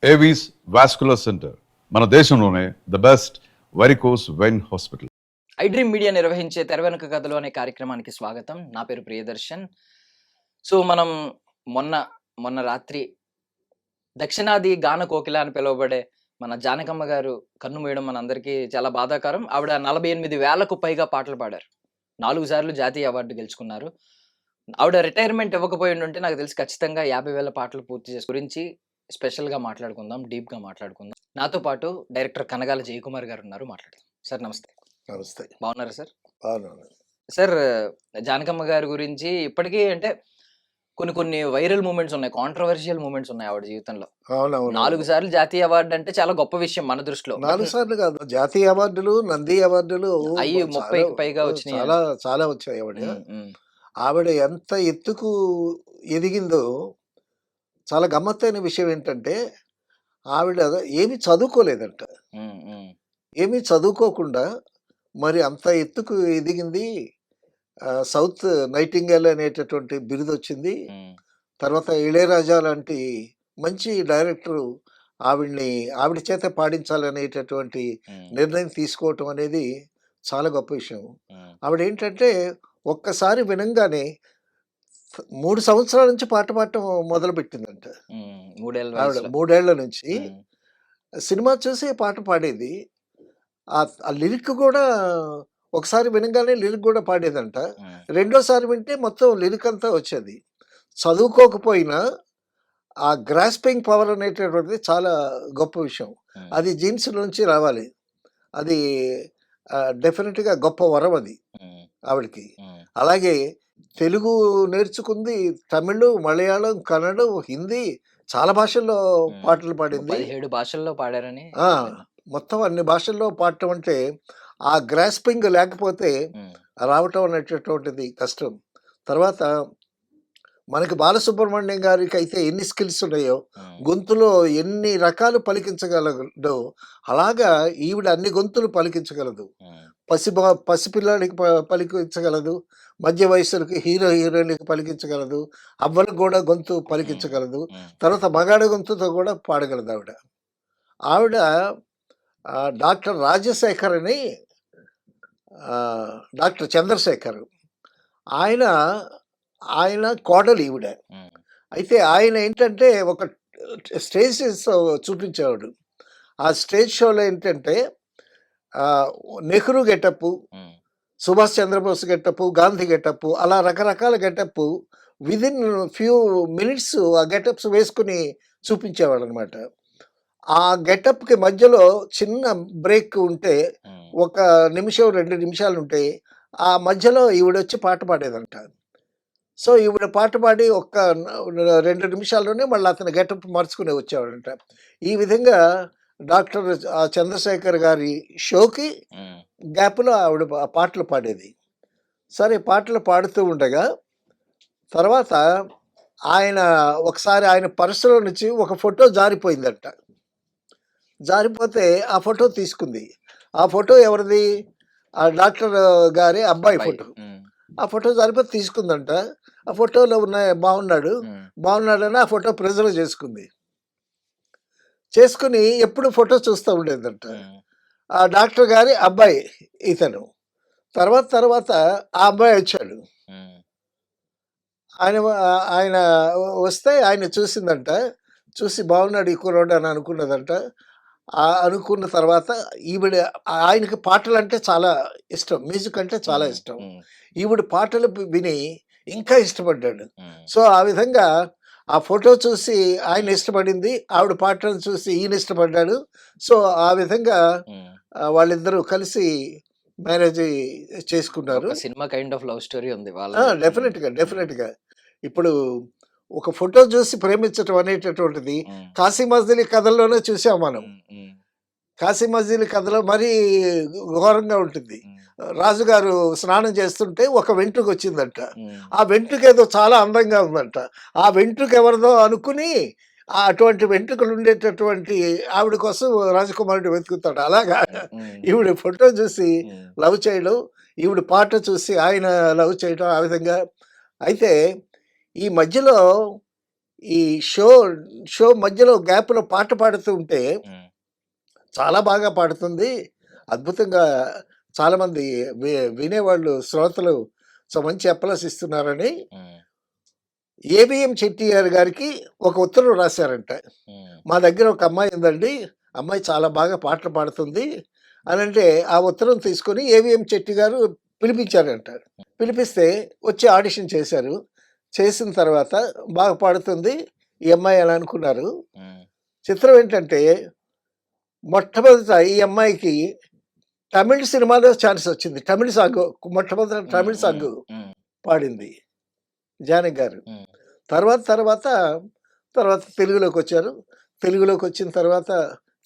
Avis vascular centre మన దేశంలోనే the best varicose vein hospital. I dream media నిర్వహించే తెర వెనుక కథలు అనే కార్యక్రమానికి స్వాగతం. నా పేరు ప్రియదర్శన్. సో మనం మొన్న మొన్న రాత్రి దక్షిణాది గాన కోకిల అని పిలువబడే మన జానకమ్మ గారు కన్ను మూయడం మనందరికీ చాలా బాధాకరం. ఆవిడ 48,000కు పైగా పాటలు పాడారు. 4 సార్లు జాతీయ అవార్డు గెలుచుకున్నారు. ఆవిడ రిటైర్మెంట్ ఇవ్వకపోయి ఉంటే నాకు తెలిసి ఖచ్చితంగా 50,000 పాటలు పూర్తి చేసి గురించి స్పెషల్గా మాట్లాడుకుందాం, డీప్గా మాట్లాడుకుందాం. నాతో పాటు డైరెక్టర్ కనగాల జయకుమార్ గారు ఉన్నారు, మాట్లాడదాం. సార్ నమస్తే. నమస్తే. బాగున్నారా సార్? అవునవును. సార్, జానకమ్మ గారి గురించి ఇప్పటికీ అంటే కొన్ని వైరల్ మూమెంట్స్ ఉన్నాయి, కాంట్రవర్షియల్ మూమెంట్స్ ఉన్నాయి ఆవిడ జీవితంలో. అవునవును. 4 సార్లు జాతీయ అవార్డు అంటే చాలా గొప్ప విషయం మన దృష్టిలో. 4 సార్లు కాదు, జాతీయ అవార్డులు, నంది అవార్డులు అయ్యి 30కి పైగా వచ్చినాయి. చాలా చాలా వచ్చాయి. ఆవిడ ఎంత ఎత్తుకు ఎదిగిందో. చాలా గమ్మత్తైన విషయం ఏంటంటే ఆవిడ ఏమి చదువుకోలేదంట. ఏమీ చదువుకోకుండా మరి అంత ఎత్తుకు ఎదిగింది. సౌత్ నైటింగేల్ అనేటటువంటి బిరుదు వచ్చింది. తర్వాత ఇళయరాజా లాంటి మంచి డైరెక్టరు ఆవిడ చేత పాడించాలనేటటువంటి నిర్ణయం తీసుకోవటం అనేది చాలా గొప్ప విషయం. ఆవిడ ఏంటంటే ఒక్కసారి వినంగానే 3 సంవత్సరాల నుంచి పాట పాడటం మొదలు పెట్టిందంట. ఆవిడ 3 ఏళ్ల నుంచి సినిమా చూసి పాట పాడేది. ఆ లిరిక్ కూడా ఒకసారి వినగానే లిరిక్ కూడా పాడేదంట. రెండోసారి వింటే మొత్తం లిరిక్ అంతా వచ్చేది. చదువుకోకపోయినా ఆ గ్రాస్పింగ్ పవర్ అనేటటువంటిది చాలా గొప్ప విషయం. అది జీన్స్ నుంచి రావాలి. అది డెఫినెట్గా గొప్ప వరం అది ఆవిడకి. అలాగే తెలుగు నేర్చుకుంది, తమిళ్, మలయాళం, కన్నడం, హిందీ చాలా భాషల్లో పాటలు పాడింది. 17 భాషల్లో పాడారని. మొత్తం అన్ని భాషల్లో పాడటం అంటే ఆ గ్రాస్పింగ్ లేకపోతే రావటం అనేటటువంటిది కష్టం. తర్వాత మనకి బాలసుబ్రహ్మణ్యం గారికి అయితే ఎన్ని స్కిల్స్ ఉన్నాయో, గొంతులో ఎన్ని రకాలు పలికించగలదో, అలాగా ఈవిడ అన్ని గొంతులు పలికించగలదు. పసిపిల్లాడికి పలికించగలదు, మధ్య వయసులకి హీరోయిన్కి పలికించగలదు, అవ్వలకు కూడా గొంతు పలికించగలదు, తర్వాత మగాడి గొంతుతో కూడా పాడగలదు ఆవిడ. ఆవిడ డాక్టర్ రాజశేఖర్ అని, డాక్టర్ చంద్రశేఖర్ ఆయన కోడలు ఈవిడ. అయితే ఆయన ఏంటంటే ఒక స్టేజ్ చూపించేవాడు. ఆ స్టేజ్ షోలో ఏంటంటే Nehru getup, Subhash Chandrabose getup, Gandhi getup, అలా రకరకాల గెటప్ విదిన్ ఫ్యూ మినిట్స్ ఆ గెటప్స్ వేసుకుని చూపించేవాడు అనమాట. ఆ గెటప్కి మధ్యలో చిన్న బ్రేక్ ఉంటే, 1 నిమిషం 2 నిమిషాలు ఉంటే, ఆ మధ్యలో ఈవిడొచ్చి పాట పాడేదంట. సో ఈవిడ పాట పాడి 2 నిమిషాల్లోనే మళ్ళీ అతను గెటప్ మార్చుకుని వచ్చేవాడంట. ఈ విధంగా డాక్టర్ చంద్రశేఖర్ గారి షోకి గ్యాప్లో ఆవిడ పాటలు పాడేది. సరే, పాటలు పాడుతూ ఉండగా తర్వాత ఒకసారి ఆయన పర్సులో నుంచి ఒక ఫోటో జారిపోయిందంట. జారిపోతే ఆ ఫోటో తీసుకుంది. ఆ ఫోటో ఎవరిది? ఆ డాక్టర్ గారి అబ్బాయి ఫోటో. ఆ ఫోటో జారిపోతే తీసుకుందంట. ఆ ఫోటోలో బాగున్నాడని ఆ ఫోటో ప్రిజర్వ్ చేసుకుని ఎప్పుడు ఫోటో చూస్తూ ఉండేదంట. ఆ డాక్టర్ గారి అబ్బాయి ఇతను. తర్వాత ఆ అబ్బాయి వచ్చాడు. ఆయన వస్తే ఆయన చూసిందంట. చూసి బాగున్నాడు ఈ కుర్రోడు అని అనుకున్నదంట. అనుకున్న తర్వాత ఆయనకి పాటలు అంటే చాలా ఇష్టం, మ్యూజిక్ అంటే చాలా ఇష్టం. ఈవిడ పాటలు విని ఇంకా ఇష్టపడ్డాడు. సో ఆ విధంగా ఆ ఫోటో చూసి ఆయన ఇష్టపడింది, ఆవిడ పాటలను చూసి ఈయన ఇష్టపడ్డాడు. సో ఆ విధంగా వాళ్ళిద్దరూ కలిసి మ్యారేజ్ చేసుకున్నారు. Cinema kind of love story ఉంది. డెఫినెట్గా ఇప్పుడు ఒక ఫోటో చూసి ప్రేమించటం అనేటటువంటిది కాశీ మజిలీ కథల్లోనే చూసాం మనం. కాశీ మజిలీ కథలో మరీ ఘోరంగా ఉంటుంది. రాజుగారు స్నానం చేస్తుంటే ఒక వెంట్రుక వచ్చిందంట. ఆ వెంట్రుక ఏదో చాలా అందంగా ఉందంట. ఆ వెంట్రుక ఎవరిదో అనుకుని అటువంటి వెంట్రుకలు ఉండేటటువంటి ఆవిడ కోసం రాజకుమారుడు వెతుకుతాడు. అలాగా ఈవిడ ఫోటో చూసి లవ్ చేయడం, ఈవిడ పాట చూసి ఆయన లవ్ చేయడం, ఆ విధంగా. అయితే ఈ మధ్యలో ఈ షో షో మధ్యలో గ్యాప్‌లో పాట పాడుతూ ఉంటే హ్మ్. చాలా బాగా పాడుతుంది. అద్భుతంగా చాలామంది వినేవాళ్ళు శ్రోతలు మంచి అప్లాస్ ఇస్తున్నారని హ్మ్. ఏబీఎం చెట్టియార్ గారికి ఒక ఉత్తరం రాశారంట. హ్మ్. మా దగ్గర ఒక అమ్మాయి ఉందండి. అమ్మాయి చాలా బాగా పాటలు పాడుతుంది అనంటే, ఆ ఉత్తరం తీసుకొని ఏవిఎం చెట్టి గారు పిలిపించారంట. పిలిపిస్తే వచ్చి ఆడిషన్ చేశారు. చేసిన తర్వాత బాగా పాడుతుంది ఈ అమ్మాయి అని అనుకున్నారు. హ్మ్. చిత్రం ఏంటంటే, మొట్టమొదట ఈ అమ్మాయికి తమిళ్ సినిమాలో ఛాన్స్ వచ్చింది. తమిళ్ సాంగ్ మొట్టమొదట హ్మ్. తమిళ్ హ్మ్. సాంగ్ హ్మ్. పాడింది జానకి గారు. హ్మ్. తర్వాత తర్వాత తర్వాత తెలుగులోకొచ్చారు. తెలుగులోకొచ్చిన తర్వాత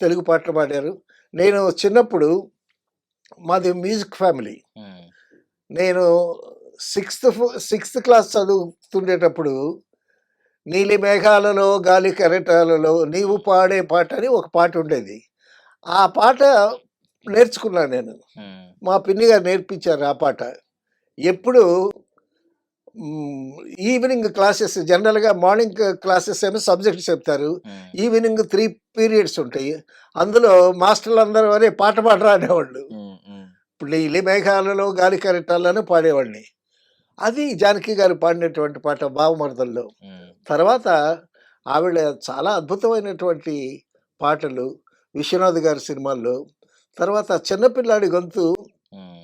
తెలుగు పాటలు పాడారు. నేను చిన్నప్పుడు మాది మ్యూజిక్ ఫ్యామిలీ. హ్మ్. నేను సిక్స్త్ క్లాస్ చదువుతుండేటప్పుడు 'నీలి మేఘాలలో గాలి కెరటాలలో నీవు పాడే పాట' అని ఒక పాట ఉండేది. ఆ పాట నేర్చుకున్నాను నేను. హ్మ్. మా పిన్ని గారు నేర్పించారు ఆ పాట. ఎప్పుడు హ్మ్. ఈవినింగ్ క్లాసెస్ జనరల్‌గా మార్నింగ్ క్లాసెస్ ఏమో సబ్జెక్ట్స్ చెప్తారు. హ్మ్. ఈవినింగ్ 3 పీరియడ్స్ ఉంటాయి. అందులో మాస్టర్‌లందరూ "అరే! పాట పాడరా" అనేవాళ్ళు. హ్మ్. హ్మ్. ఇప్పుడు 'నీలి మేఘాలలో గాలి కెరటాలను' పాడేవాడిని. అది జానకి గారు పాడినటువంటి పాట 'బావమరదల్లో'. హ్మ్. తర్వాత ఆవిడ చాలా అద్భుతమైనటువంటి పాటలు 'విశ్వనాథ్' గారి సినిమాల్లో. తర్వాత 'చిన్న పిల్లాడి గొంతు' హ్మ్.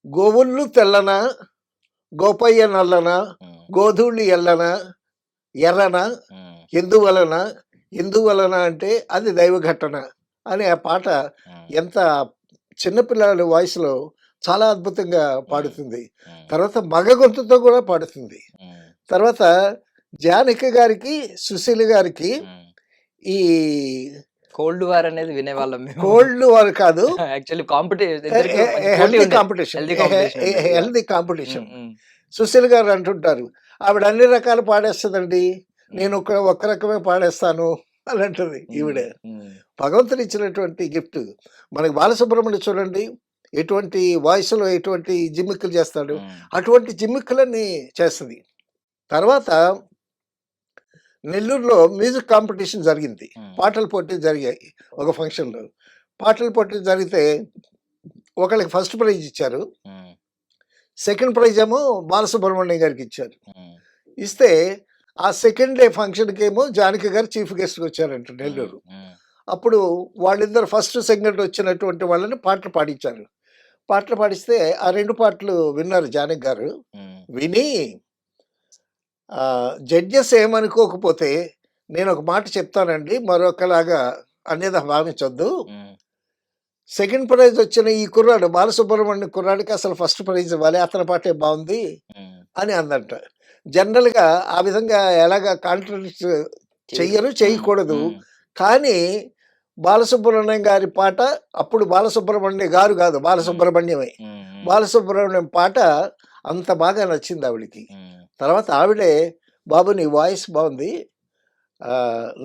'గోవుల్లు తెల్లన గోపయ్య నల్లన హ్మ్. గోధూళి ఎల్లన ఎర్రన హ్మ్. ఎందువలన ఎందువలన అంటే అది దైవ ఘటన అనే ఆ పాట హ్మ్. ఎంత చిన్న పిల్లాడి వాయిస్‌లో చాలా అద్భుతంగా హ్మ్. పాడుతుంది. హ్మ్. తర్వాత మగ గొంతుతో కూడా పాడుతుంది. హ్మ్. తర్వాత జానకి గారికి, సుశీల గారికి హ్మ్. ఈ కోల్డ్ వార్ అనేది కో వినేవాళ్ళం మేము. కోల్డ్ వార్ కాదు. యాక్చువల్లీ ఏ ఇద్దరికి ఏ కొంచెం ఏ పోటీ హెల్తీ ఉండేది. కాంపిటీషన్. హెల్తీ కాంపిటీషన్ ఉండేది. యాహ్! హెల్తీ హ్మ్. కాంపిటీషన్. హ్మ్. సుశీల్ గారు అంటుంటారు. ఆవిడ అన్ని రకాలు పాడేస్తదండి. నేను హ్మ్. ఒక్క రకమే పాడేస్తాను అని అంటది హ్మ్. ఈవిడ. హ్మ్. భగవంతుడు ఇచ్చినటువంటి గిఫ్ట్. మనకి బాలసుబ్రహ్మణ్యం చూడండి. ఎటువంటి వాయిస్‌లో ఎటువంటి జిమ్మిక్కులు చేస్తాడు. హ్మ్. అటువంటి జిమ్మిక్కులన్నీ చేస్తది. తర్వాత నెల్లూరులో మ్యూజిక్ కాంపిటీషన్ జరిగింది. హ్మ్. పాటల పోటీలు జరిగాయి ఒక ఫంక్షన్‌లో. పాటల పోటీలు జరిగితే ఒకళ్ళకి ఫస్ట్ ప్రైజ్ ఇచ్చారు. హ్మ్. సెకండ్ ప్రైజ్ ఏమో బాలసుబ్రహ్మణ్యం గారికి ఇచ్చారు. హ్మ్. ఇస్తే ఆ సెకండ్ డే ఫంక్షన్‌కేమో జానకి గారు చీఫ్ గెస్ట్‌గా వచ్చారంట హ్మ్. నెల్లూరు. హ్మ్. అప్పుడు వాళ్ళిద్దరు ఫస్ట్, సెకండ్ వచ్చినటువంటి వాళ్ళని పాటలు పాడించారు. పాటలు పాడిస్తే ఆ 2 పాటలు విన్నారు జానకి గారు. హ్మ్. విని జడ్జెస్ ఏమనుకోకపోతే నేనొక మాట చెప్తానండి మరొకలాగా అన్యథా భావించొద్దు. హ్మ్. సెకండ్ ప్రైజ్ వచ్చిన ఈ కుర్రాడు బాలసుబ్రహ్మణ్యం కుర్రాడికి అసలు ఫస్ట్ ప్రైజ్ ఇవ్వాలి. అతని పాటే బావుంది హ్మ్. అని అందంట. జనరల్‌గా ఆ విధంగా ఎలాగా కాంట్రడిక్ట్ చేయరు. చెయ్యరు, హ్మ్. చేయకూడదు. హ్మ్. కానీ బాలసుబ్రహ్మణ్యం గారి పాట అప్పుడు బాలసుబ్రహ్మణ్యం గారు గాదు. హ్మ్. బాలసుబ్రహ్మణ్యమే. హ్మ్. హ్మ్. బాలసుబ్రహ్మణ్యం పాట అంత బాగా నచ్చింది ఆవిడకి. హ్మ్. తర్వాత ఆవిడే బాబు నీ వాయిస్ బావుంది.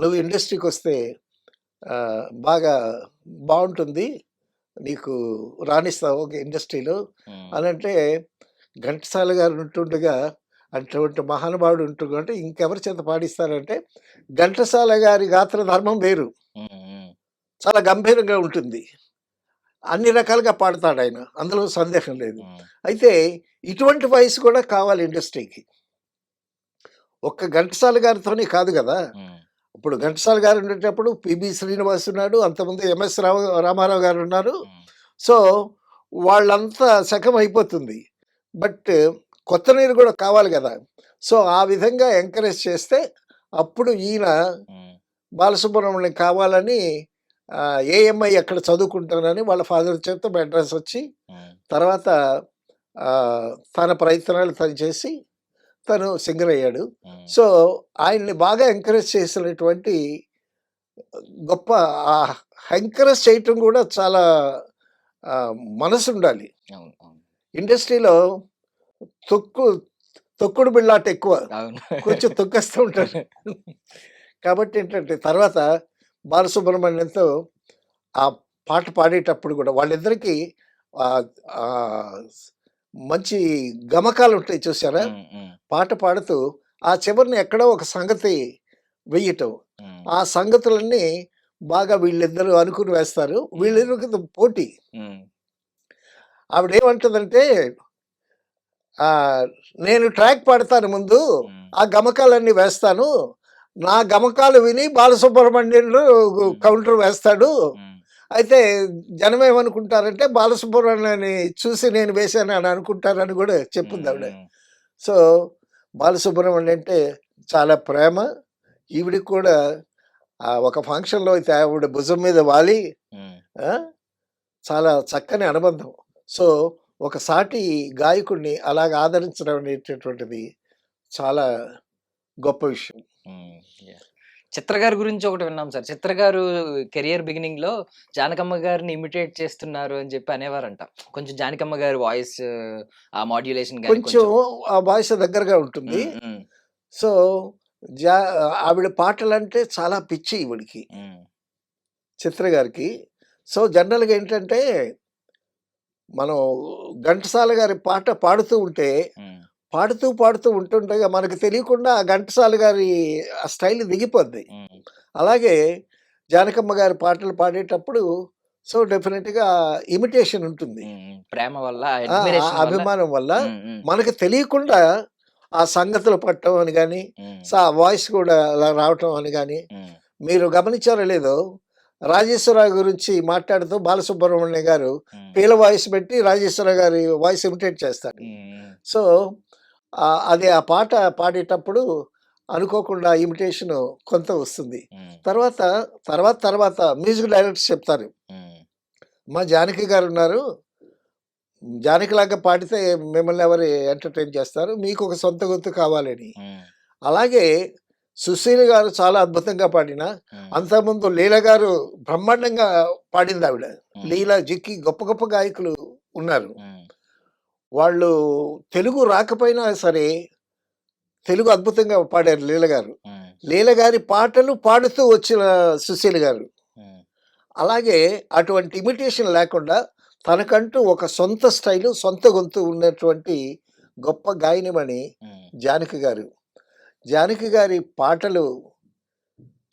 నువ్వు ఇండస్ట్రీకొస్తే బాగా బావుంటుంది. నీకు రాణిస్తావు ఇండస్ట్రీలో హ్మ్. అనంటే ఘంటసాల గారు ఉంటుండగా అటువంటి మహానుభావుడు ఉంటుంటే ఇంకెవరి చేత పాడిస్తారంటే ఘంటసాల గారి గాత్ర ధర్మం వేరు. హ్మ్. హ్మ్. చాలా గంభీరంగా ఉంటుంది. అన్ని రకాలుగా పాడతాడాయన. అందులో సందేహం లేదు. హ్మ్. అయితే ఇటువంటి వాయిస్ కూడా కావాలి ఇండస్ట్రీకి. ఒక్క ఘంటసాల గారితోనే కాదు గదా! హ్మ్. ఇప్పుడు ఘంటసాల గారు ఉండేటప్పుడు 'పిబి శ్రీనివాస్' ఉన్నాడు. అంతకుముందు 'ఎంఎస్ రామారావు' గారు ఉన్నారు. హ్మ్. సో, వాళ్ళంతా సఖమైపోతుంది. బట్ కొత్త నీరు గూడా కావాలి గదా! సో, ఆ విధంగా ఎంకరేజ్ చేస్తే అప్పుడు ఈయన హ్మ్. బాలసుబ్రహ్మణ్యం కావాలని ఏఎంఐ అక్కడ చదువుకుంటానని వాళ్ళ ఫాదర్ చేత మద్రాస్ వచ్చి హ్మ్. తర్వాత తన ప్రయత్నాలు తను చేసి తను సింగర్ అయ్యాడు. హ్మ్. సో, ఆయన్ని బాగా ఎంకరేజ్ చేసినటువంటి గొప్ప ఆహ్, ఎంకరేజ్ చేయటం గూడా చాలా మనసుండాలి. అవును. అవును. ఇండస్ట్రీలో తొక్కు తొక్కుడు బిళ్ళాట ఎక్కువ. అవును. కొంచెం తొక్కేస్తూ ఉంటారు. కాబట్టి ఏంటంటే తర్వాత బాలసుబ్రహ్మణ్యంతో ఆ పాట పాడేటప్పుడు గూడా వాళ్ళిద్దరికీ ఆహ్, ఆహ్, మంచి గమకాలుంటాయి చూసారా? హ్మ్. హ్మ్. పాట పాడుతూ ఆ చివరన ఎక్కడో ఒక సంగతి వెయ్యటం. ఉమ్, ఆ సంగతులన్నీ బాగా వీళ్ళిద్దరూ అనుకుని వేస్తారు. వీళ్ళిద్దరికి పోటీ. ఉమ్, ఆవిడేమంటదంటే నేను ట్రాక్ పాడతాను ముందు. ఉమ్, ఆ గమకాలన్నీ వేస్తాను. నా గమకాలు విని బాలసుబ్రహ్మణ్యుడు కౌంటర్ వేస్తాడు. ఉమ్, అయితే జనమేమనుకుంటారంటే బాలసుబ్రహ్మణ్యాన్ని చూసి నేను వేశాను అని అనుకుంటారని కూడా చెప్పింది ఆవిడ. ఉమ్, సో, బాలసుబ్రహ్మణ్యం అంటే చాలా ప్రేమ. ఈవిడకి కూడా ఒక ఫంక్షన్‌లో అయితే ఆవిడ భుజం మీద వాలి ఉమ్, ఆ! చాలా చక్కని అనుబంధం. సో, ఒక సాటి గాయకుడిని అలాగ ఆదరించడం అనేటటువంటిది చాలా గొప్ప విషయం. ఉమ్, yeah. చిత్ర గారి గురించి ఒకటి విన్నాం సార్. చిత్ర గారు కెరియర్ బిగినింగ్ లో జానకమ్మ గారిని ఇమిటేట్ చేస్తున్నారు అని చెప్పి అనేవారంట. కొంచెం జానకమ్మ గారి వాయిస్ ఆ మాడ్యులేషన్ గాని కొంచెం కొంచెం. ఆ వాయిస్ దగ్గరగా ఉంటుంది. ఉమ్, ఉమ్, సో, జా ఆవిడ పాటలంటే చాలా పిచ్చి ఈవిడకి, ఉమ్, చిత్ర గారికి. సో, జనరల్‌గా ఏంటంటే, మనం ఘంటసాల గారి పాట పాడుతూ ఉంటే, ఉమ్, పాడుతూ ఉంటుండగా మనకు తెలియకుండా ఆ ఘంటసాల గారి ఆ స్టైల్ దిగిపోద్ది. ఉమ్, అలాగే జానకమ్మ గారి పాటలు పాడేటప్పుడు సో, డెఫినిట్‌గా ఇమిటేషన్ ఉంటుంది. ప్రేమ వల్ల, ఆ అడ్మిరేషన్ వల్ల. అభిమానం వల్ల ఉమ్, ఉమ్, మనకు తెలియకుండా ఆ సంగతులు పట్టడం అని గాని, ఉమ్, ఆ వాయిస్ కూడా అలా రావటం అని గాని, ఉమ్, మీరు గమనించారో లేదో, రాజేశ్వరరావు గురించి మాట్లాడుతూ బాలసుబ్రహ్మణ్యం గారు ఉమ్, పీల వాయిస్ పెట్టి రాజేశ్వరరావు గారి వాయిస్ ఇమిటేట్ చేస్తారు. ఉమ్, సో, అది ఆ పాట పాడేటప్పుడు అనుకోకుండా ఇమిటేషన్ కొంత వస్తుంది. ఉమ్, తర్వాత, తర్వాత మ్యూజిక్ డైరెక్టర్స్ చెప్తారు. ఉమ్, మా జానకి గారున్నారు. జానకిలాగా పాడితే మిమ్మల్ని ఎవరు ఎంటర్‌టైన్ చేస్తారు. మీకొక సొంత గొంతు కావాలని. ఉమ్, అలాగే సుశీల గారు చాలా అద్భుతంగా పాడినా, ఉమ్, అంతకుముందు లీల గారు బ్రహ్మాండంగా పాడిందావిడ. ఉమ్, లీల, జిక్కి గొప్ప గొప్ప గాయకులు ఉన్నారు. ఉమ్, వాళ్ళు తెలుగు రాకపోయినా సరే, తెలుగు అద్భుతంగా పాడారు లీల గారు. ఉమ్, లీల గారి పాటలు పాడుతూ వచ్చిన సుశీల గారు. ఉమ్, అలాగే అటువంటి ఇమిటేషన్ లేకుండా తనకంటూ ఒక సొంత స్టైలు, సొంత గొంతు ఉన్నటువంటి గొప్ప గాయనిమణి ఉమ్, జానకి గారు. జానకి గారి పాటలు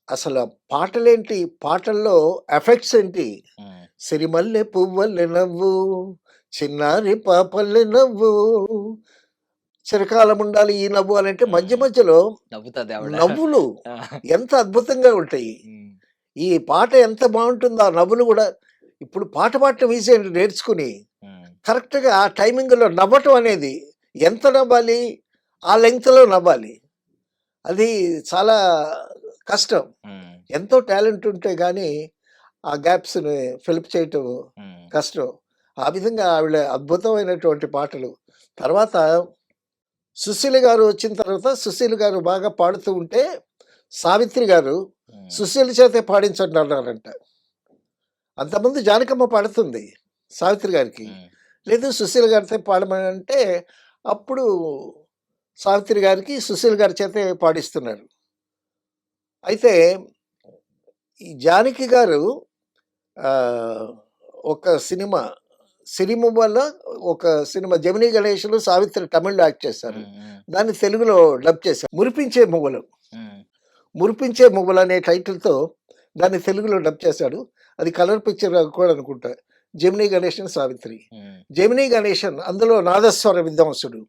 అసల పాటలేంటి, పాటల్లో ఎఫెక్ట్స్ ఏంటి, ఉమ్, సిరిమల్లె పువ్వల్లె నవ్వు, చిన్నారి పాపల్లె నవ్వు, చిరకాలం ఉండాలి ఈ నవ్వు అనంటే మధ్య ఉమ్, మధ్యలో నవ్వుతుంది ఆవిడ. నవ్వులు ఆ, ఎంత అద్భుతంగా ఉంటాయి. ఉమ్, ఈ పాట ఎంత బావుంటుందో ఆ నవ్వులు గూడా. ఇప్పుడు పాట పాడటం ఈజీ అండి నేర్చుకుని. ఉమ్, కరెక్ట్‌గా ఆ టైమింగ్‌లో నవ్వటం అనేది ఎంత నవ్వాలి? ఆ లెంగ్త్‌లో నవ్వాలి. అది చాలా కష్టం. ఉమ్, ఎంతో టాలెంట్ ఉంటే గానీ, ఆ గ్యాప్స్‌ని ఫిలప్ చేయటం ఉమ్, కష్టం. ఆ విధంగా ఆవిడ అద్భుతమైనటువంటి పాటలు. తర్వాత సుశీల గారు వచ్చిన తర్వాత, సుశీల గారు బాగా పాడుతూ ఉంటే, సావిత్రి గారు ఉమ్, సుశీల చేతే పాడించండి అన్నారంట. అంతకుముందు జానకమ్మ పాడుతుంది సావిత్రి గారికి. ఉమ్, లేదు సుశీల గారితో పాడమని అంటే, అప్పుడు సావిత్రి గారికి సుశీల గారి చేతే పాడిస్తున్నారు. అయితే ఈ జానకి గారు ఆహ్, ఒక సినిమా, వల్ల ఒక సినిమా 'జమినీ గణేష్‌లో' సావిత్రి తమిళ్‌లో యాక్ట్ చేశారు. ఉమ్, ఉమ్, దాన్ని తెలుగులో డబ్ చేశారు. 'మురిపించే మువ్వలు'. ఉమ్, 'మురిపించే మువ్వలు' అనే టైటిల్‌తో దాన్ని తెలుగులో డబ్ చేశాడు. అది కలర్ పిక్చర్ కూడా అనుకుంటా. 'జమినీ గణేషన్', 'సావిత్రి'. ఉమ్, 'జమినీ గణేషన్' అందులో నాదస్వర విద్వాంసుడు.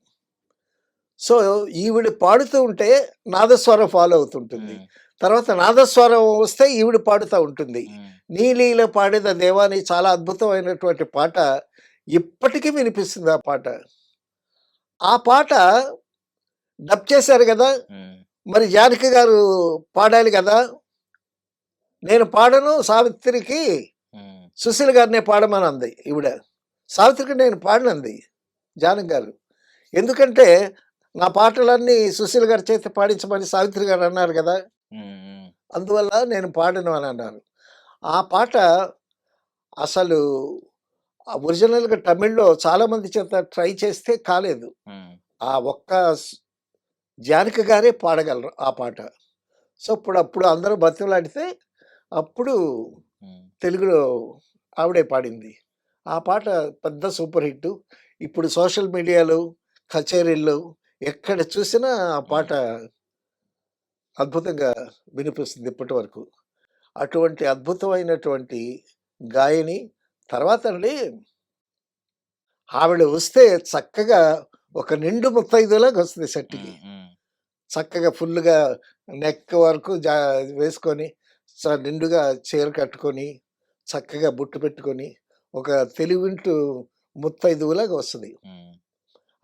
సో, ఈవిడ పాడుతూ ఉంటే నాదస్వరం ఫాలో అవుతుంటుంది. ఉమ్, తర్వాత నాదస్వరం వస్తే ఈవిడ పాడుతా ఉంటుంది. ఉమ్, 'నీ లీల పాడెద దేవా' అని చాలా అద్భుతమైనటువంటి పాట ఇప్పటికీ వినిపిస్తుంది ఆ పాట. ఆ పాట డబ్ చేశారు గదా! ఉమ్, మరి జానకి గారు పాడాలి గదా! నేను పాడను సావిత్రికి, ఉమ్, సుశీల గారినే పాడమనంది ఈవిడ. సావిత్రికి నేను పాడనంది జానకి గారు. ఎందుకంటే, నా పాటలన్నీ సుశీల గారి చేత పాడించమని సావిత్రి గారు అన్నారు గదా! ఉమ్, ఉమ్, అందువల్ల నేను పాడను అని అన్నారు. ఆ పాట అసలు ఒరిజినల్‌గా తమిళ్‌లో చాలామంది చేత ట్రై చేస్తే కాలేదు. ఉమ్, ఆ ఒక్క స్ జానకి గారే పాడగలరు ఆ పాట. సో, అప్పుడు అందరూ బతిమలాడితే అప్పుడు ఉమ్, తెలుగులో ఆవిడే పాడింది. ఆ పాట పెద్ద సూపర్ హిట్టు. ఇప్పుడు సోషల్ మీడియాలో, కచేరీల్లో ఎక్కడ చూసినా ఆ పాట అద్భుతంగా వినిపిస్తుంది ఇప్పటి వరకు. అటువంటి అద్భుతమైనటువంటి గాయని. తర్వాత అండి ఆవిడ వస్తే చక్కగా ఒక నిండు ముత్తైదులాగా వస్తుంది సెట్‌కి. చక్కగా ఫుల్‌గా నెక్ వరకు వేసుకొని, నిండుగా చీర కట్టుకొని, చక్కగా బొట్టు పెట్టుకొని, ఒక తెలివింటూ ముత్తైదువులాగా వస్తది.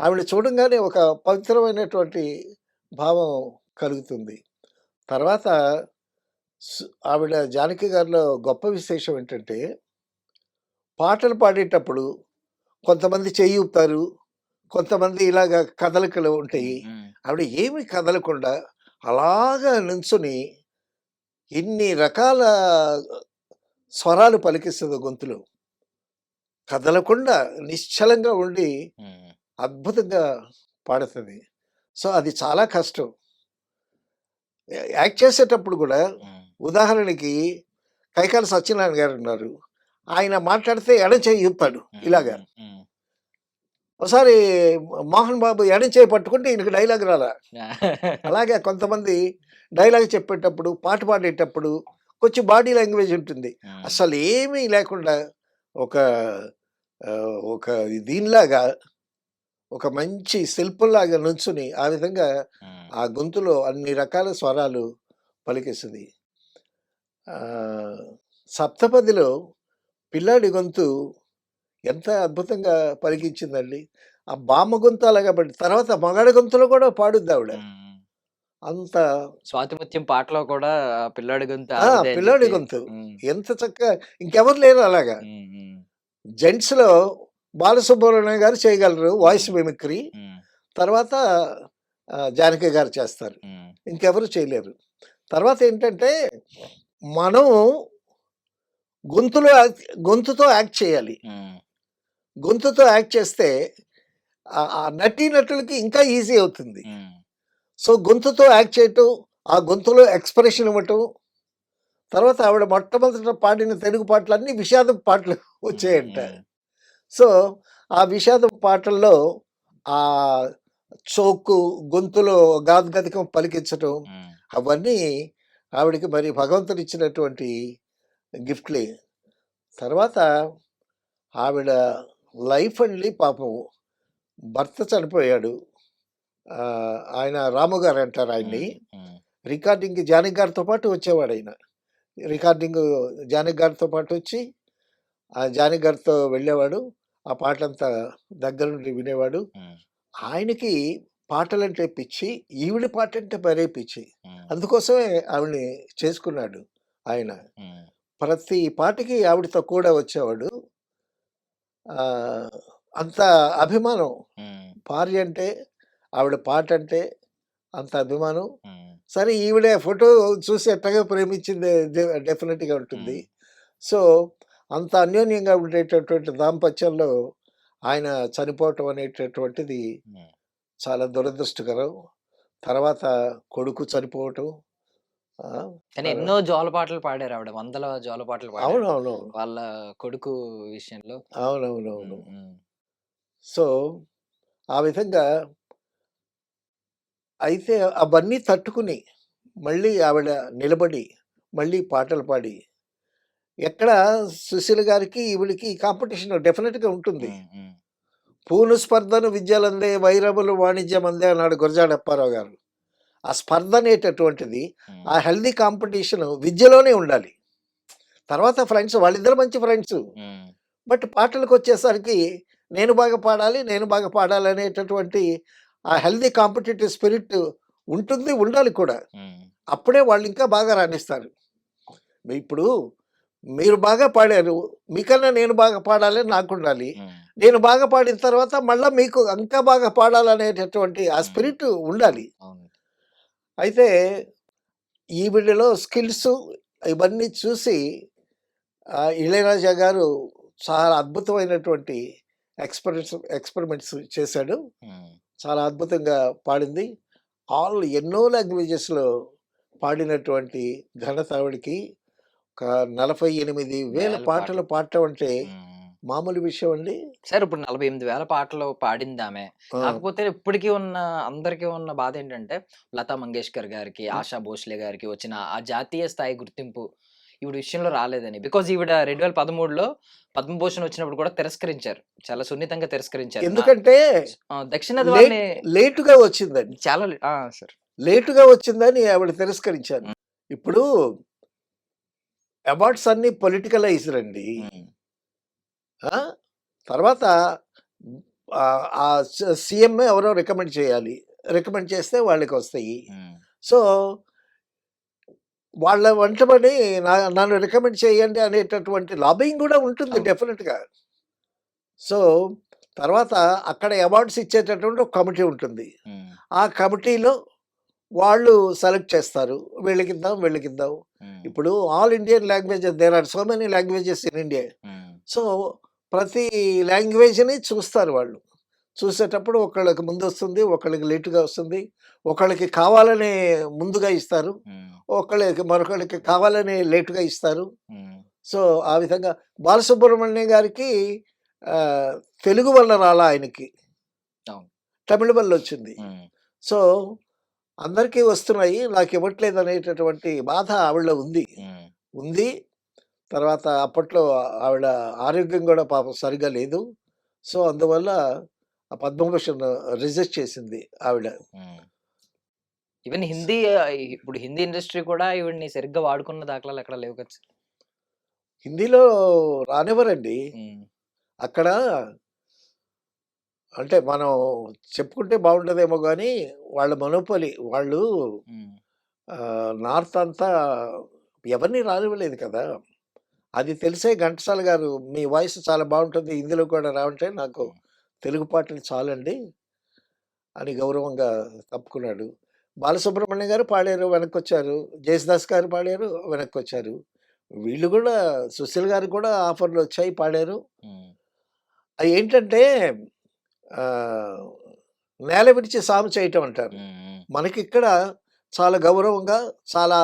ఆవిడ చూడంగానే ఒక పవిత్రమైనటువంటి భావం కలుగుతుంది. తర్వాత ఆవిడ జానకి గారిలో గొప్ప విశేషం ఏంటంటే, పాటలు పాడేటప్పుడు కొంతమంది చెయ్యి ఊపుతారు. కొంతమంది ఇలాగ కదలికలు ఉంటాయి. ఆవిడ ఏమి కదలకుండా అలాగా నించొని ఇన్ని రకాల స్వరాలు పలికిస్తదో గొంతులో. కదలకుండా నిశ్చలంగా ఉండి అద్భుతంగా పాడుతది. సో, అది చాలా కష్టం. యాక్ట్ చేసేటప్పుడు గూడా ఉదాహరణకి 'కైకాల సత్యనారాయణ' గారున్నారు. ఆయన మాట్లాడితే ఎడమ చెయ్యి ఊపుతాడు ఇలాగా. ఒకసారి 'మోహన్ బాబు' ఎడమ చెయ్యి పట్టుకుంటే ఈయనకి డైలాగ్ రాలా. అలాగే కొంతమంది డైలాగ్ చెప్పేటప్పుడు, పాట పాడేటప్పుడు కొంచెం బాడీ లాంగ్వేజ్ ఉంటుంది. అసలు ఏమీ లేకుండా ఒక ఒక దీనిలాగా ఒక మంచి శిల్పంలాగా నుంచుని ఆ విధంగా ఆ గొంతులో అన్ని రకాల స్వరాలు పలికిస్తది. 'సప్తపదిలో' పిల్లాడి గొంతు ఎంత అద్భుతంగా పలికించిందండి. ఆ బామ్మ గొంతు అలాగా తర్వాత మగాడి గొంతులో కూడా పాడుద్దావిడ. అంత 'స్వాతిముత్యం' పాటలో కూడా ఆ పిల్లాడి గొంతు ఆ! ఆవిదే అని పిల్లాడి చెప్పి. గొంతు. ఎంత చక్కగా ఇంకెవరు లేరు అలాగా. జెంట్స్‌లో బాలసుబ్రహ్మణ్యం గారు చేయగలరు వాయిస్ మిమిక్రీ. తర్వాత జానకి గారు చేస్తారు. ఇంకెవరు చేయలేరు. తర్వాత ఏంటంటే మనం గొంతుతో యాక్ట్ చేయాలి. గొంతుతో యాక్ట్ చేస్తే ఆ నటీనటులకి ఇంకా ఈజీ అవుతుంది. సో, గొంతుతో యాక్ట్ చేయటం, ఆ గొంతులో ఎక్స్‌ప్రెషన్ ఇవ్వటం. తర్వాత ఆవిడ మొట్టమొదట పాడిన తెలుగు పాటలన్నీ విషాదపు పాటలు వచ్చాయంట. సో, ఆ విషాదపు పాటల్లో ఆ చోకు గొంతులో గాద్గదికం పలికించటం అవన్నీ ఆవిడకి మరి భగవంతుడిచ్చినటువంటి గిఫ్ట్‌లే. తర్వాత ఆవిడ లైఫ్ అండి పాపం భర్త చనిపోయాడు. ఆయన రాము గారు అంటారు ఆయన్ని. రికార్డింగ్‌కి జానకి గారితో పాటు వచ్చేవాడాయన. రికార్డింగు జానకి గారితో పాటు వచ్చి, ఆ జానకి గారితో వెళ్ళేవాడు. ఆ పాటలంతా దగ్గరుండి వినేవాడు. ఆయనకి పాటలంటే పిచ్చి. ఈవిడ పాటంటే మరీ పిచ్చి. అందుకోసమే ఆవిడని చేసుకున్నాడు ఆయన. ప్రతి పాటకి ఆవిడతో కూడా వచ్చేవాడు. అంత అభిమానం. భార్య అంటే, ఆవిడ పాటంటే అంత అభిమానం. సరే ఈవిడ ఫోటో చూసి ఎట్టగా ప్రేమించింది డెఫినెట్‌గా ఉంటుంది. సో, అంత అన్యోన్యంగా ఉండేటటువంటి దాంపత్యంలో ఆయన చనిపోవటం అనేటటువంటిది చాలా దురదృష్టకరం. తర్వాత కొడుకు చనిపోవటం. కానీ ఎన్నో జోలపాటలు పాడారు ఆవిడ. వందల జోలపాటలు పాడారు. అవునవును. వాళ్ళ కొడుకు విషయంలో. అవునవునవును. సో, ఆ విధంగా అయితే అవన్నీ తట్టుకుని మళ్ళీ ఆవిడ నిలబడి, మళ్ళీ పాటలు పాడి ఎక్కడ సుశీల గారికి, ఈవిడకి కాంపిటీషన్ డెఫినెట్‌గా ఉంటుంది. పూను స్పర్ధను విద్యలందే వైరములు వాణిజ్యమందే అన్నాడు గురజాడ అప్పారావు గారు. ఆ స్పర్ధ అనేటటువంటిది, ఆ హెల్తీ కాంపిటీషన్ విద్యలోనే ఉండాలి. తర్వాత ఫ్రెండ్స్ వాళ్ళిద్దరు మంచి ఫ్రెండ్స్. బట్ పాటలకొచ్చేసరికి నేను బాగా పాడాలి అనేటటువంటి ఆ హెల్తీ కాంపిటీటివ్ స్పిరిట్ ఉంటుంది, ఉండాలి కూడా. అప్పుడే వాళ్ళు ఇంకా బాగా రాణిస్తారు. ఇప్పుడు మీరు బాగా పాడారు. మీకన్నా నేను బాగా పాడాలని నాకుండాలి. నేను బాగా పాడిన తర్వాత మళ్ళా మీకు ఇంకా బాగా పాడాలనేటటువంటి ఆ స్పిరిట్ ఉండాలి. అయితే ఈవిడలో స్కిల్స్ ఇవన్నీ చూసి ఇళయరాజా గారు చాలా అద్భుతమైనటువంటి ఎక్స్పెరిమెంట్స్ చేశాడు. చాలా అద్భుతంగా పాడింది. ఎన్నో లాంగ్వేజెస్‌లో పాడినటువంటి ఘనత ఆవిడకి. ఒక 48,000 పాటలు పాడటం అంటే మామూలు విషయం అండి. సార్ ఇప్పుడు 48,000 పాటలు పాడింది ఆమె. ఆ! కాకపోతే ఇప్పటికి ఉన్న అందరికి ఉన్న బాధ ఏంటంటే, లతా మంగేష్కర్ గారికి, ఆశా భోస్లే గారికి వచ్చిన ఆ జాతీయ స్థాయి గుర్తింపు ఈవిడ విషయంలో రాలేదని. బికాజ్ ఈవిడ 2013లో పద్మభూషణ్ వచ్చినప్పుడు కూడా తిరస్కరించారు. చాలా సున్నితంగా తిరస్కరించారు. ఎందుకంటే దక్షిణాది లేట్ వాళ్ళని లేటుగా వచ్చిందండి. చాలా సార్. లేటుగా వచ్చిందని ఆవిడ తిరస్కరించారు. ఇప్పుడు అవార్డ్స్ అన్నీ పొలిటికలైజ్డ్ అండి. హ్మ్. ఆ! తర్వాత ఆ సీఎం ఎవరో రికమెండ్ చేయాలి. రికమెండ్ చేస్తే వాళ్ళకొస్తాయి. హ్మ్. సో, వాళ్ళ వెంటబడి నన్ను రికమెండ్ చేయండి అనేటటువంటి లాబింగ్ గూడా ఉంటుంది అవును. డెఫినిట్‌గా. సో, తర్వాత అక్కడ అవార్డ్స్ ఇచ్చేటటువంటి ఒక కమిటీ ఉంటుంది. హ్మ్. ఆ కమిటీలో వాళ్ళు సెలెక్ట్ చేస్తారు. వీళ్ళకిద్దాం, వీళ్ళకిద్దాం. హ్మ్. ఇప్పుడు all Indian languages there are so many languages in India. Hmm. So, ప్రతి లాంగ్వేజ్‌ని చూస్తారు వాళ్ళు. చూసేటప్పుడు ఒకళ్ళకి ముందొస్తుంది, ఒకళ్ళకి లేట్‌గా వస్తుంది. ఒకళ్ళకి కావాలనే ముందుగా ఇస్తారు. హ్మ్. మరొకళ్ళకి కావాలని లేట్‌గా ఇస్తారు. హ్మ్. సో, ఆ విధంగా బాలసుబ్రహ్మణ్యం గారికి తెలుగు వల్ల రాలా ఆయనకి. అవును. తమిళ్ వల్లొచ్చింది. హ్మ్. సో, అందరికీ వస్తున్నాయి. నాకివ్వట్లేదనేటటువంటి బాధ ఆవిడలో ఉంది. హ్మ్. ఉంది. తర్వాత అప్పట్లో ఆవిడ ఆరోగ్యం గూడా పాపం సరిగ్గా లేదు. సో, అందువల్ల ఆ పద్మభూషణ్ రిజెక్ట్ చేసింది ఆవిడ. హ్మ్. ఈవెన్ హిందీ ఇప్పుడు హిందీ ఇండస్ట్రీ కూడా ఈవిడ్ని సరిగ్గా వాడుకున్న దాఖలాలు ఎక్కడ లేవు కదా సార్. హిందీలో రానివ్వరండి. హ్మ్. అక్కడ అంటే మనం చెప్పుకుంటే బావుంటదేమో గానీ, వాళ్ళ మొనోపోలీ. వాళ్ళు హ్మ్. నార్త్ అంతా ఎవరిని రానివ్వలేదు కదా! అది తెలిసే ఘంటసాల గారు మీ వాయిస్ చాలా బావుంటుంది. హిందీలో కూడా రావంటే నాకు హ్మ్. తెలుగు పాటలు చాలండి అని గౌరవంగా తప్పుకున్నాడు. బాలసుబ్రహ్మణ్యం గారు పాడారు, వెనక్కొచ్చారు. జేసుదాస్ గారు పాడారు, వెనక్కొచ్చారు. వీళ్ళు గూడా సుశీల్ గారికి కూడా ఆఫర్‌లొచ్చాయి, పాడారు. హ్మ్. అయేంటంటే ఆహ్, నేల విడిచి సాము చేయటం అంటారు. హ్మ్. హ్మ్. మనకిక్కడ చాలా గౌరవంగా, చాలా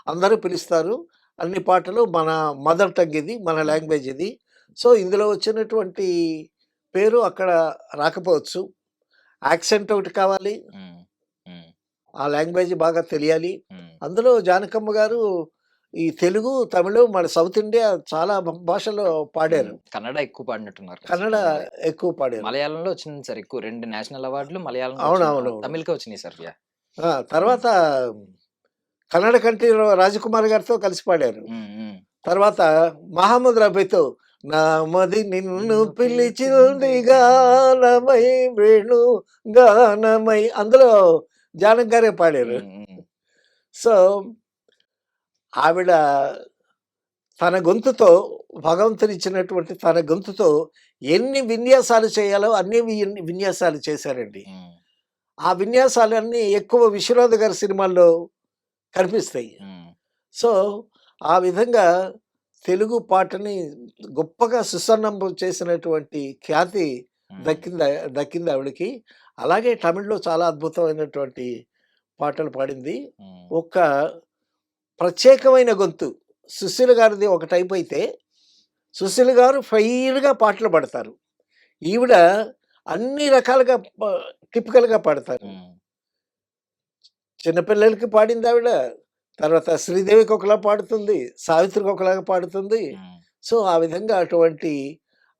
అందరూ పిలుస్తారు. అన్ని పాటలు మన మదర్ టంగ్ ఇది. మన హ్మ్. లాంగ్వేజ్ ఇది. సో, ఇందులో వచ్చినటువంటి పేరు అక్కడ రాకపోవచ్చు. యాక్సెంట్ ఒకటి కావాలి. హ్మ్. హ్మ్. ఆ లాంగ్వేజ్ బాగా తెలియాలి. హ్మ్. అందులో జానకమ్మ గారు ఈ తెలుగు, తమిళం మన సౌత్ ఇండియా చాలా భాషల్లో పాడారు. కన్నడ ఎక్కువ పాడినట్టున్నారు కదా సార్. కన్నడ కన్నడ ఎక్కువ పాడారు. మలయాళంలో వచ్చింది సార్ ఎక్కువ. 2 నేషనల్ అవార్డులు మలయాళంలో వచ్చినాయి. అవునవునవును. తమిళ్‌కే వచ్చినాయి సార్. యాహ్! హ్మ్. తర్వాత కన్నడ కంట్రీలో రాజకుమార్ గారితో కలిసి పాడారు. హ్మ్. హ్మ్. తర్వాత 'మహమ్మద్ రఫీతో' నా మది నిన్ను నిన్ను పిలిచింది పిలిచింది గానమై వేణు గానమై అందులో జానకి గారే పాడారు. హ్మ్. హ్మ్. సో, ఆవిడ తన గొంతుతో భగవంతుడిచ్చినటువంటి తన గొంతుతో ఎన్ని విన్యాసాలు చేయాలో అన్ని విన్యాసాలు చేశారండి. హ్మ్. ఆ విన్యాసాలన్నీ ఎక్కువ విశ్వనాథ్ గారి సినిమాల్లో కనిపిస్తాయి. హ్మ్. సో, ఆ విధంగా తెలుగు పాటని గొప్పగా సుసన్నం చేసినటువంటి ఖ్యాతి హ్మ్. దక్కింది దక్కింది ఆవిడకి. అలాగే తమిళ్‌లో చాలా అద్భుతమైనటువంటి పాటలు పాడింది. హ్మ్. ఒక ప్రత్యేకమైన గొంతు. సుశీల గారిది ఒక టైప్ అయితే, సుశీల గారు ఫెయిర్‌గా పాటలు పాడతారు. ఈవిడ అన్ని రకాలుగా టిపికల్‌గా పాడతారు. హ్మ్. చిన్న పిల్లలకి పాడిందావిడ. తర్వాత శ్రీదేవికి ఒకలా పాడుతుంది. సావిత్రికి ఒకలాగా పాడుతుంది. హ్మ్. సో, ఆ విధంగా అటువంటి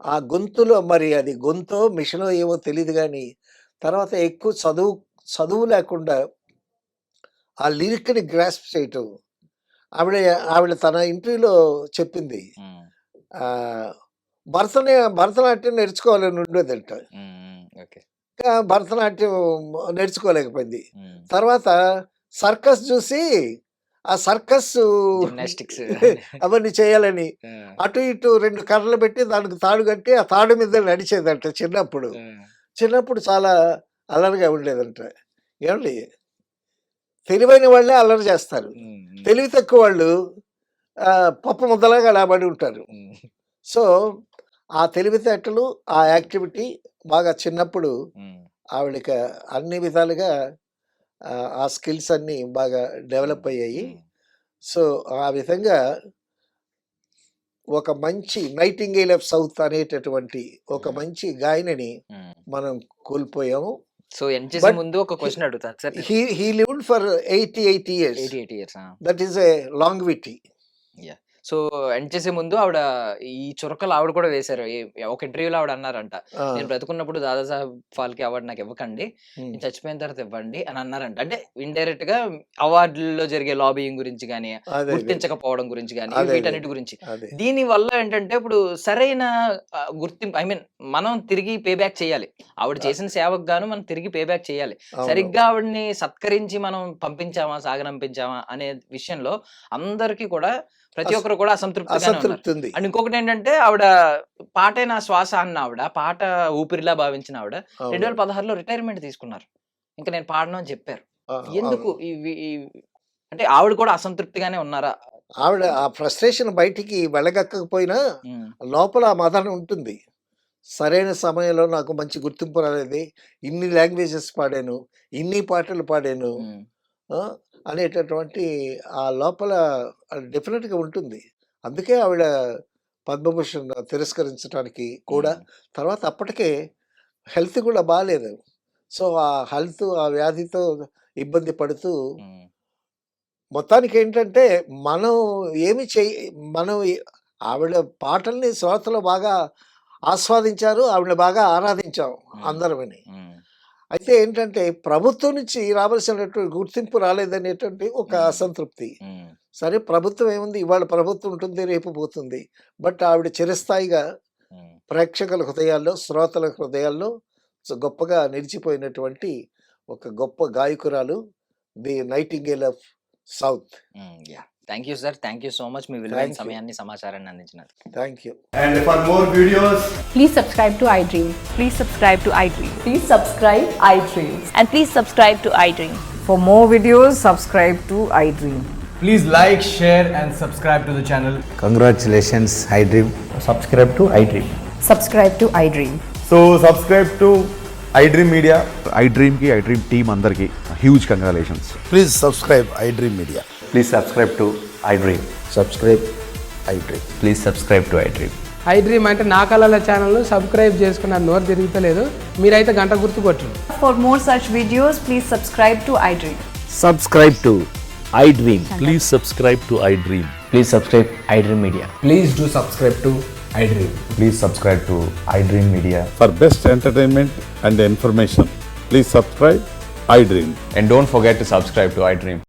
ఆ గొంతులో మరి అది గొంతో, మిషనో ఏమో తెలీదు గానీ, తర్వాత ఎక్కువ చదువు లేకుండా ఆ లిరిక్‌ని గ్రాస్ప్ చేయటం. ఆవిడ ఆవిడ తన ఇంటర్వ్యూలో చెప్పింది. హ్మ్. ఆహ్, భరతనాట్యం నేర్చుకోవాలని ఉండేదంట. హ్మ్. హ్మ్. ఓకే. భరతనాట్యం నేర్చుకోలేకపోయింది. హ్మ్. తర్వాత సర్కస్ జూసి, ఆ సర్కస్సు జిమ్నాస్టిక్స్ అవన్నీ చేయాలని ఆ! అటు ఇటు 2 కర్రలు పెట్టి దానికి తాడు కట్టి, ఆ తాడు మీద నడిచేదంట చిన్నప్పుడు. ఆ! చిన్నప్పుడు చాలా అల్లరిగా ఉండేదంట. ఏవండీ తెలివైన వాళ్ళే అల్లరి చేస్తారు. హ్మ్. హ్మ్. తెలివి తక్కువ వాళ్ళు పప్పు ముద్దలాగా అలా పడి ఉంటారు. హ్మ్. సో, ఆ తెలివితేటలు, ఆ యాక్టివిటీ బాగా చిన్నప్పుడు హ్మ్. ఆవిడకి అన్ని విధాలుగా ఆ స్కిల్స్ అన్నీ బాగా హ్మ్. డెవలప్ అయ్యాయి. హ్మ్. సో, ఆ విధంగా ఒక మంచి నైటింగేల్ ఆఫ్ సౌత్ అనేటటువంటి ఒక మంచి గాయనిని మనం కోల్పోయాము. సో ఎండ్ చేసే But ముందు ఒక క్వశ్చన్ అడుగుతాను sir. he lived for 88 years. 88 years. That is a longevity. So end చేసే ముందు ఆవిడ ఈ చురకలు ఆవిడ కూడా వేశారు. ఒక ఇంటర్వ్యూలో ఆవిడ అన్నారంట, నేను బ్రతుకున్నప్పుడు దాదాసాహెబ్ ఫాల్కే అవార్డు నాకు ఇవ్వకండి, నేను చచ్చిపోయిన తర్వాత ఇవ్వండి అని అన్నారంట. అంటే ఇండైరెక్ట్ గా అవార్డుల్లో జరిగే లాబింగ్ గురించి కానీ, గుర్తించకపోవడం గురించి కానీ, వీటన్నిటి గురించి. దీని వల్ల ఏంటంటే ఇప్పుడు సరైన గుర్తింపు, ఐ మీన్ మనం తిరిగి పే బ్యాక్ చేయాలి. ఆవిడ చేసిన సేవకు గాను మనం తిరిగి పే బ్యాక్ చేయాలి. సరిగ్గా ఆవిడని సత్కరించి మనం పంపించామా, సాగనంపించామా అనే విషయంలో అందరికీ కూడా, ప్రతి ఒక్కరు కూడా అసంతృప్తి ఉంది. అండ్ ఇంకొకటి ఏంటంటే, ఆవిడ పాటే నా శ్వాస అన్న ఆవిడ, పాట ఊపిరిలా భావించిన ఆవిడ 2016లో రిటైర్మెంట్ తీసుకున్నారు. ఇంకా నేను పాడను అని చెప్పారు. ఎందుకు అంటే ఆవిడ కూడా అసంతృప్తిగానే ఉన్నారా? ఆవిడ ఆ ఫ్రస్ట్రేషన్ బయటికి వెళ్ళగక్కకపోయినా లోపల ఆ మదన ఉంటుంది. సరైన సమయంలో నాకు మంచి గుర్తింపు రాలేదు, ఇన్ని లాంగ్వేజెస్ పాడాను, ఇన్ని పాటలు పాడాను అనేటటువంటి ఆ లోపల డెఫినెట్గా ఉంటుంది. అందుకే ఆవిడ పద్మభూషణ్ తిరస్కరించడానికి కూడా, తర్వాత అప్పటికే హెల్త్ కూడా బాగాలేదు. సో ఆ హెల్త్, ఆ వ్యాధితో ఇబ్బంది పడుతూ, మొత్తానికి ఏంటంటే మనం ఆవిడ పాటల్ని శ్రోతలు బాగా ఆస్వాదించారు, ఆవిడ బాగా ఆరాధించాం అందరమని. అయితే ఏంటంటే ప్రభుత్వం నుంచి రావాల్సినటువంటి గుర్తింపు రాలేదనేటువంటి ఒక అసంతృప్తి. సరే, ప్రభుత్వం ఏముంది, ఇవాళ ప్రభుత్వం ఉంటుంది, రేపు పోతుంది. బట్ ఆవిడ చిరస్థాయిగా ప్రేక్షకుల హృదయాల్లో, శ్రోతల హృదయాల్లో గొప్పగా నిలిచిపోయినటువంటి ఒక గొప్ప గాయకురాలు, the nightingale of South. Thank you sir, thank you so much మీ విలువైన సమయాన్ని, సమాచారాన్ని అందించినందుకు. Thank you. And for more videos, Please subscribe to iDream. Please subscribe to iDream. Please subscribe iDream. And please subscribe to iDream. For more videos, subscribe to iDream. please like, share and subscribe to the channel. Congratulations, iDream. Subscribe to iDream. Subscribe to iDream. So subscribe to iDream Media. iDream కి, iDream team అందరికి huge congratulations. Please subscribe iDream Media. Please subscribe to iDream. Subscribe iDream. Please subscribe to iDream. iDream అంటే నా కళల channel subscribe చేసుకున్న నోరు తిరుగుతలేదు, మీరైతే గంట గుర్తు కొట్టండి. For more such videos, please subscribe to iDream. Subscribe to iDream. Please subscribe to iDream. Please subscribe iDream Media. Please do subscribe to iDream. Please subscribe to iDream Media. For best entertainment and information, please subscribe iDream. And don't forget to subscribe to iDream.